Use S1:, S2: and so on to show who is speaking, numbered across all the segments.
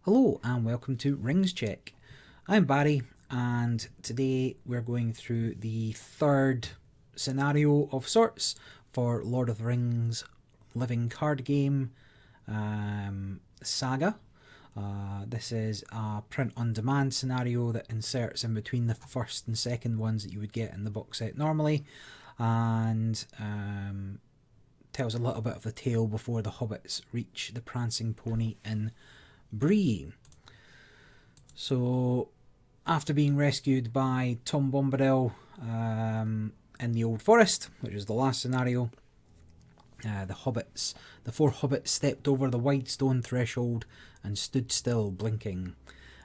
S1: Hello and welcome to Rings Check. I'm Barry and today we're going through the third scenario of sorts for Lord of the Rings living card game saga. This is a print on demand scenario that inserts in between the first and second ones that you would get in the box set normally, and tells a little bit of the tale before the Hobbits reach the prancing pony in Bree. So, after being rescued by Tom Bombadil in the Old Forest, which was the last scenario, the four hobbits stepped over the wide stone threshold and stood still, blinking.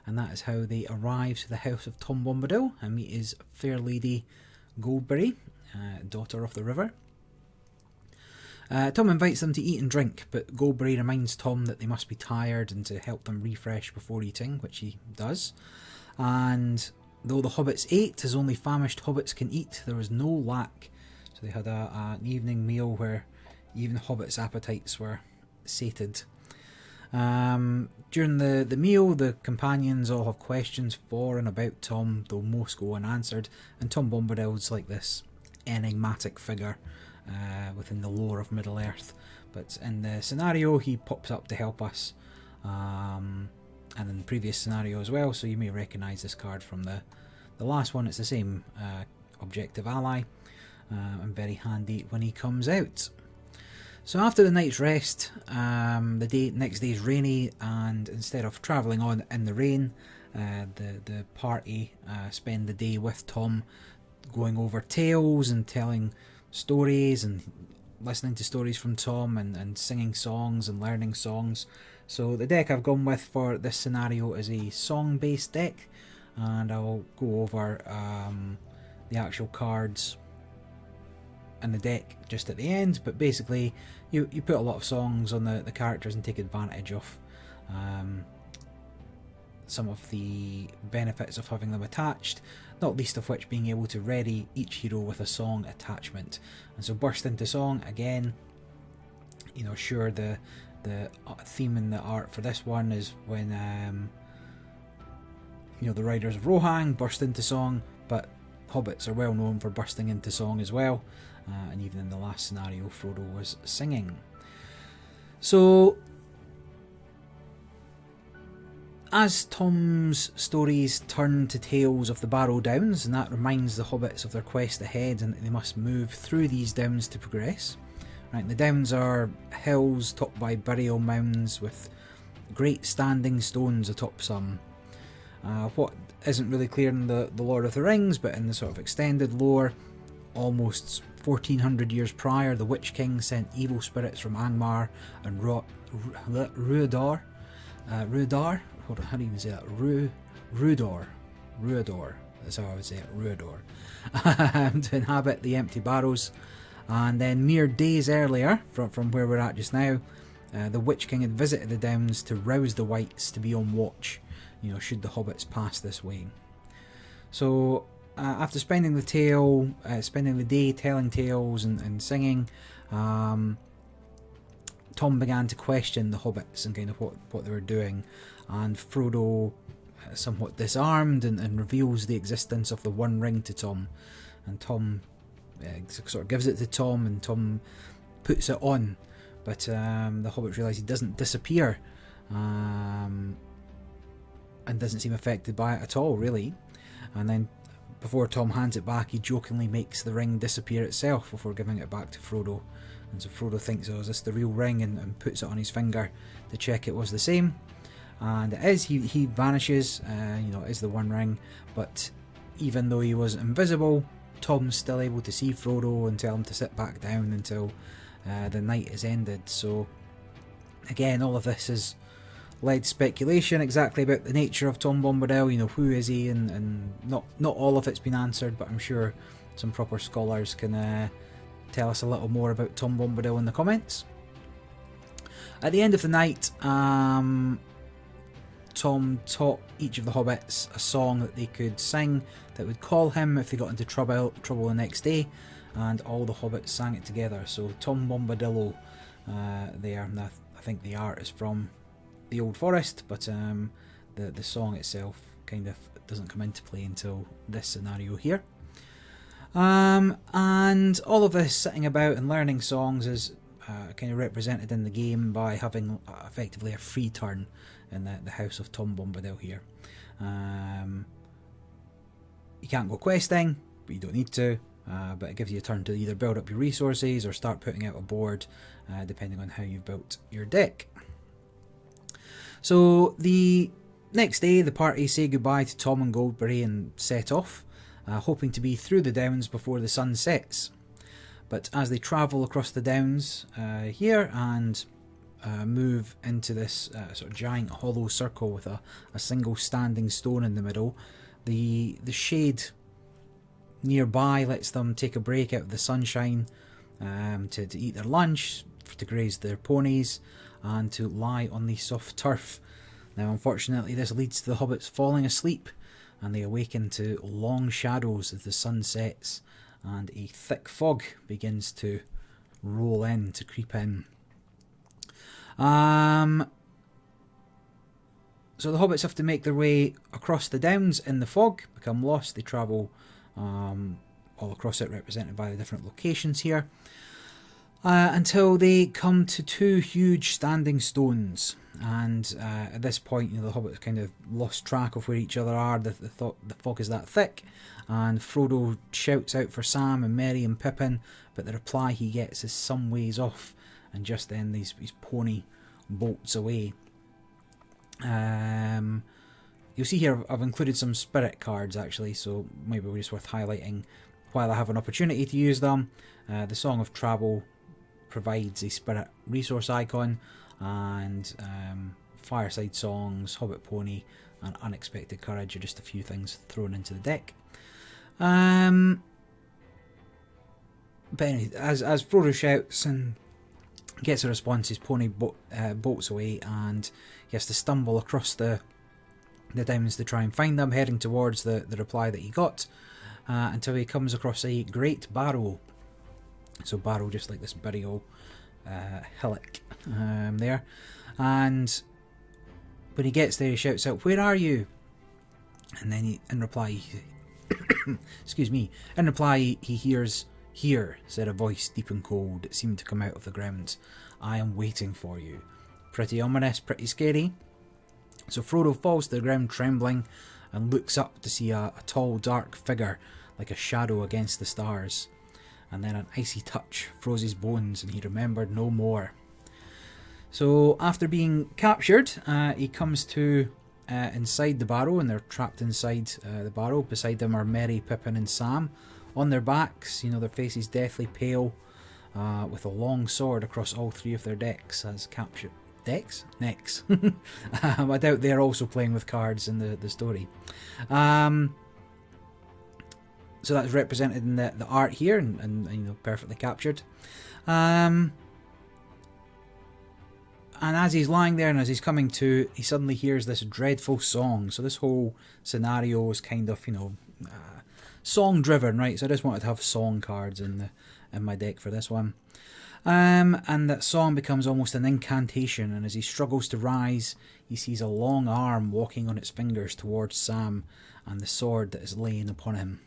S1: And that is how they arrive to the house of Tom Bombadil and meet his fair lady Goldberry, daughter of the river. Tom invites them to eat and drink, but Goldberry reminds Tom that they must be tired and to help them refresh before eating, which he does. And though the hobbits ate as only famished hobbits can eat, there was no lack. So they had an evening meal where even hobbits' appetites were sated. During the meal, the companions all have questions for and about Tom, though most go unanswered, and Tom Bombadil's like this enigmatic figure within the lore of Middle-earth, but in the scenario he pops up to help us, and in the previous scenario as well, so you may recognise this card from the last one. It's the same objective ally, and very handy when he comes out. So after the night's rest, next day is rainy, and instead of travelling on in the rain, the party spend the day with Tom, going over tales and telling stories and listening to stories from Tom and singing songs and learning songs. So the deck I've gone with for this scenario is a song based deck, and I'll go over the actual cards in the deck just at the end. But basically you put a lot of songs on the characters and take advantage of some of the benefits of having them attached, not least of which being able to ready each hero with a song attachment. And so burst into song again, sure, the theme in the art for this one is when the riders of Rohan burst into song, but hobbits are well known for bursting into song as well, and even in the last scenario Frodo was singing. So as Tom's stories turn to tales of the Barrow-downs, and that reminds the hobbits of their quest ahead and that they must move through these downs to progress. Right, the downs are hills topped by burial mounds with great standing stones atop some. What isn't really clear in the Lord of the Rings, but in the sort of extended lore, almost 1400 years prior, the Witch King sent evil spirits from Angmar and Ruadar. Hold on, how do you even say that? Ruador. That's how I would say it. Ruador. To inhabit the empty barrows. And then mere days earlier, from where we're at just now, the Witch King had visited the Downs to rouse the Wights to be on watch, should the hobbits pass this way. So after spending the day telling tales and singing, Tom began to question the hobbits and kind of what they were doing, and Frodo, somewhat disarmed, and reveals the existence of the One Ring to Tom, and Tom sort of gives it to Tom, and Tom puts it on, but the hobbits realise he doesn't disappear, and doesn't seem affected by it at all, really. And then before Tom hands it back, he jokingly makes the ring disappear itself before giving it back to Frodo. And so Frodo thinks, is this the real ring, and puts it on his finger to check it was the same. And it is. He vanishes, it is the One Ring, but even though he was invisible, Tom's still able to see Frodo and tell him to sit back down until the night is ended. So again, all of this has led speculation exactly about the nature of Tom Bombadil, who is he, and not all of it's been answered, but I'm sure some proper scholars can tell us a little more about Tom Bombadil in the comments. At the end of the night, Tom taught each of the hobbits a song that they could sing that would call him if they got into trouble the next day, and all the hobbits sang it together. So Tom Bombadillo there, and I think the art is from the old forest, but the song itself kind of doesn't come into play until this scenario here. And all of this sitting about and learning songs is kind of represented in the game by having effectively a free turn in the house of Tom Bombadil here. You can't go questing, but you don't need to, but it gives you a turn to either build up your resources or start putting out a board, depending on how you've built your deck. So the next day, the party say goodbye to Tom and Goldberry and set off, hoping to be through the Downs before the sun sets. But as they travel across the Downs here and move into this sort of giant hollow circle with a single standing stone in the middle, the shade nearby lets them take a break out of the sunshine to eat their lunch, to graze their ponies, and to lie on the soft turf. Now, unfortunately, this leads to the hobbits falling asleep, and they awaken to long shadows as the sun sets and a thick fog begins to roll in, to creep in. So the hobbits have to make their way across the Downs in the fog, become lost. They travel all across it, represented by the different locations here, until they come to two huge standing stones. And at this point, the hobbits kind of lost track of where each other are. The fog is that thick, and Frodo shouts out for Sam and Merry and Pippin, but the reply he gets is some ways off, and just then his pony bolts away. You'll see here I've included some spirit cards actually, so maybe it's worth highlighting while I have an opportunity to use them. The Song of Travel provides a spirit resource icon, and Fireside Songs, Hobbit Pony, and Unexpected Courage are just a few things thrown into the deck. But anyway, as Frodo shouts and gets a response, his pony bolts away, and he has to stumble across the Downs to try and find them, heading towards the reply that he got, until he comes across a great barrow. So barrow, just like this burial hillock there, and when he gets there, he shouts out, "Where are you?" And then in reply, excuse me, in reply he hears, "Here," said a voice deep and cold. It seemed to come out of the ground. "I am waiting for you." Pretty ominous, pretty scary. So Frodo falls to the ground trembling and looks up to see a tall dark figure like a shadow against the stars. And then an icy touch froze his bones and he remembered no more. So after being captured, he comes to inside the barrow, and they're trapped inside the barrow. Beside them are Merry, Pippin and Sam. On their backs, their faces deathly pale, with a long sword across all three of their decks as captured. Necks. I doubt they're also playing with cards in the story. So that's represented in the art here, and perfectly captured. And as he's lying there and as he's coming to, he suddenly hears this dreadful song. So this whole scenario is kind of song driven, right? So I just wanted to have song cards in my deck for this one. And that song becomes almost an incantation, and as he struggles to rise, he sees a long arm walking on its fingers towards Sam and the sword that is laying upon him.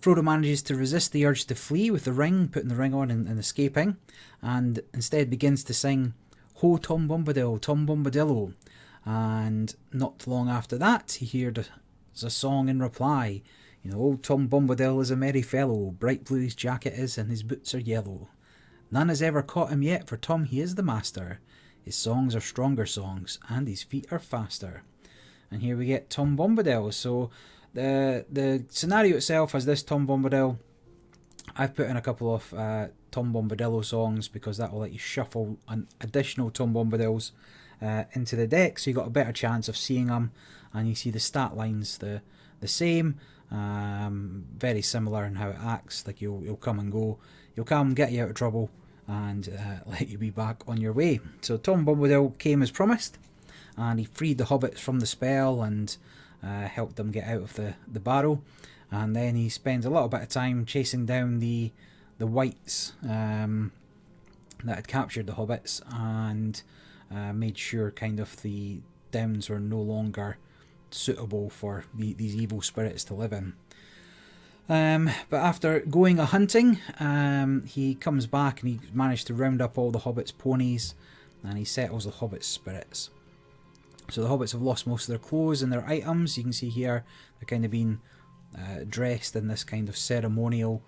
S1: Frodo manages to resist the urge to flee with the ring, putting the ring on and escaping, and instead begins to sing, "Ho Tom Bombadil, Tom Bombadillo," and not long after that he hears a song in reply. "Old Tom Bombadil is a merry fellow, bright blue his jacket is and his boots are yellow. None has ever caught him yet, for Tom he is the master. His songs are stronger songs, and his feet are faster." And here we get Tom Bombadil. So the scenario itself has this Tom Bombadil. I've put in a couple of Tom Bombadillo songs because that will let you shuffle an additional Tom Bombadils into the deck, so you got a better chance of seeing them, and you see the stat lines the same. Very similar in how it acts. Like you'll come and go, you'll come, get you out of trouble, and let you be back on your way. So Tom Bombadil came as promised, and he freed the hobbits from the spell and helped them get out of the barrow. And then he spends a little bit of time chasing down the wights that had captured the hobbits, and made sure kind of the Downs were no longer suitable for these evil spirits to live in. But after going a-hunting, he comes back and he managed to round up all the Hobbits' ponies, and he settles the Hobbits' spirits. So the Hobbits have lost most of their clothes and their items. You can see here they're kind of being dressed in this kind of ceremonial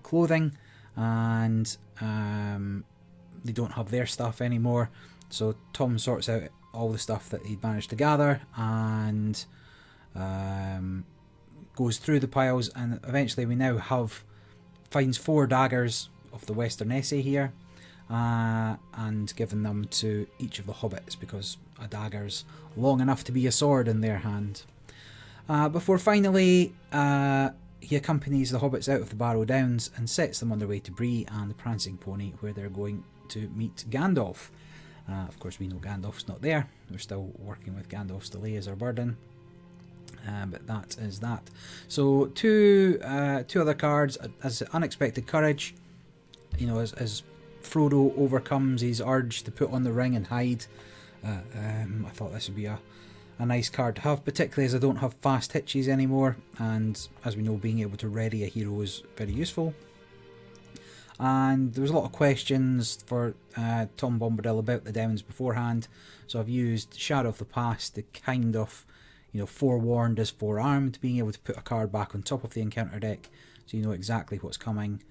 S1: clothing, and they don't have their stuff anymore. So Tom sorts out all the stuff that he'd managed to gather and goes through the piles, and eventually we now finds 4 daggers of the Western Essay here, and given them to each of the Hobbits, because a dagger's long enough to be a sword in their hand. Before finally he accompanies the Hobbits out of the Barrow-downs and sets them on their way to Bree and the Prancing Pony, where they're going to meet Gandalf. Of course, we know Gandalf's not there. We're still working with Gandalf's delay as our burden. But that is that. So two other cards as Unexpected Courage. You know, as Frodo overcomes his urge to put on the ring and hide. I thought this would be a nice card to have, particularly as I don't have fast hitches anymore, and as we know, being able to ready a hero is very useful. And there was a lot of questions for Tom Bombadil about the Downs beforehand, so I've used Shadow of the Past to kind of, you know, forewarned as forearmed, being able to put a card back on top of the encounter deck so you know exactly what's coming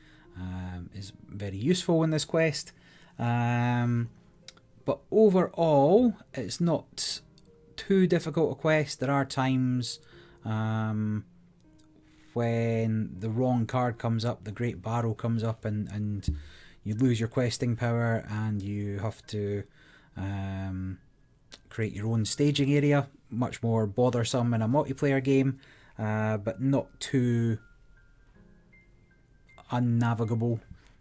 S1: is very useful in this quest. But overall, it's not too difficult a quest. There are times when the wrong card comes up, the Great Barrow comes up, and you lose your questing power and you have to create your own staging area. Much more bothersome in a multiplayer game, but not too unnavigable.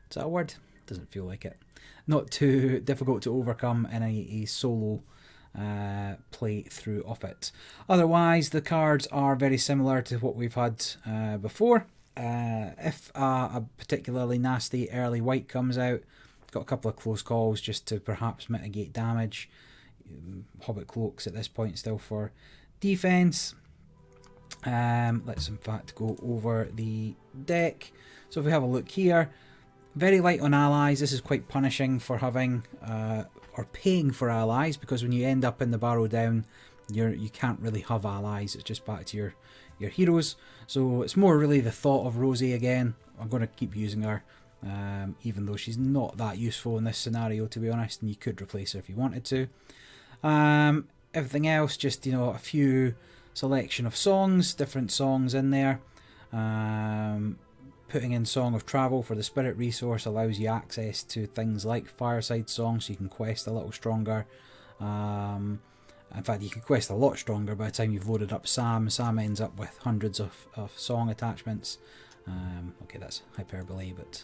S1: Is that a word? Doesn't feel like it. Not too difficult to overcome in a solo playthrough of it. Otherwise, the cards are very similar to what we've had before. If a particularly nasty early white comes out, got a couple of close calls just to perhaps mitigate damage. Hobbit cloaks at this point still for defense. Let's in fact go over the deck. So if we have a look here, very light on allies. This is quite punishing for having or paying for allies, because when you end up in the Barrow-down, you can't really have allies. It's just back to your heroes. So it's more really the thought of Rosie again. I'm going to keep using her, even though she's not that useful in this scenario, to be honest, and you could replace her if you wanted to. Everything else, just, you know, a few selection of songs, different songs in there. Putting in Song of Travel for the spirit resource allows you access to things like Fireside Song, so you can quest a little stronger. In fact, you can quest a lot stronger by the time you've loaded up Sam. Sam ends up with hundreds of song attachments. Okay, that's hyperbole, but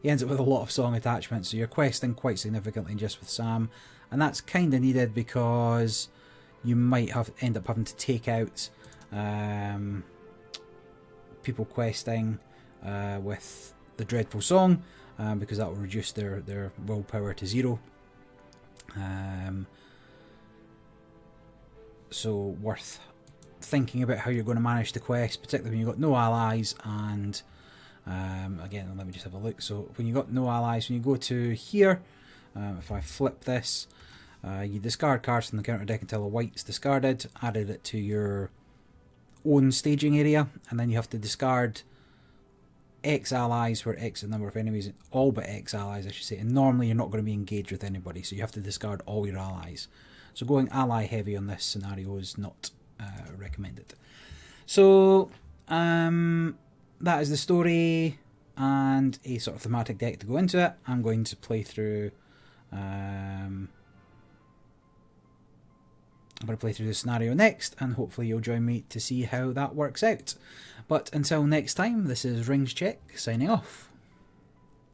S1: he ends up with a lot of song attachments, so you're questing quite significantly just with Sam, and that's kind of needed because you might end up having to take out people questing with the Dreadful Song, because that will reduce their willpower to 0. So worth thinking about how you're going to manage the quest, particularly when you've got no allies. And again, let me just have a look. So when you've got no allies, when you go to here, if I flip this, you discard cards from the counter deck until a white's discarded, added it to your own staging area, and then you have to discard X allies, where X is the number of enemies, all but X allies I should say, and normally you're not going to be engaged with anybody, so you have to discard all your allies. So going ally heavy on this scenario is not recommended. So that is the story and a sort of thematic deck to go into it. I'm going to play through the scenario next, and hopefully you'll join me to see how that works out. But until next time, this is Rings Check signing off.